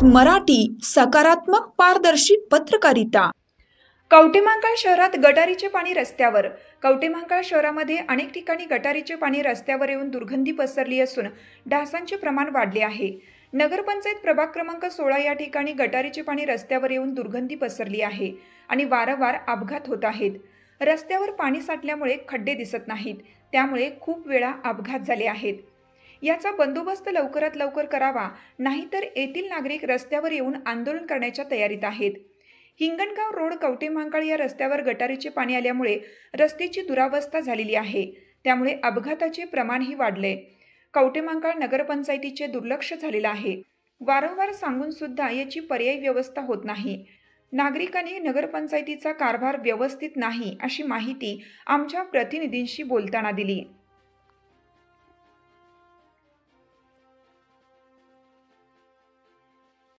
मराठी, सकारात्मक पारदर्शी पत्रकारिता। कवठेमहांकाळ शहरात गटारीचे पाणी रस्त्यावर। कवठेमहांकाळ शहरामध्ये अनेक ठिकाणी गटारीचे पाणी रस्त्यावर येऊन दुर्गंधी पसरली असून डासांचे प्रमाण वाढले आहे। नगरपंचायत प्रभाग क्रमांक 16 या ठिकाणी गटारीचे पाणी रस्त्यावर येऊन दुर्गंधी पसरली आहे आणि वारंवार अपघात होत आहेत। रस्त्यावर पाणी साठल्यामुळे खड्डे दिसत नाहीत, त्यामुळे खूप वेळा अपघात झाले आहेत। याचा बंदोबस्त लवकरात लवकर करावा, नाहीतर येथील नागरिक रस्त्यावर येऊन आंदोलन करण्याच्या तयारीत आहेत। हिंगणगाव रोड कवठेमहांकाळ या रस्त्यावर गटारीचे पाणी आल्यामुळे रस्त्याची दुरावस्था झालेली आहे, त्यामुळे अपघाताचे प्रमाणही वाढले। कवठेमहांकाळ नगरपंचायतीचे दुर्लक्ष झालेले आहे। वारंवार सांगून सुद्धा याची पर्यायी व्यवस्था होत नाही। नागरिकांनी नगरपंचायतीचा कारभार व्यवस्थित नाही अशी माहिती आमच्या प्रतिनिधींशी बोलताना दिली।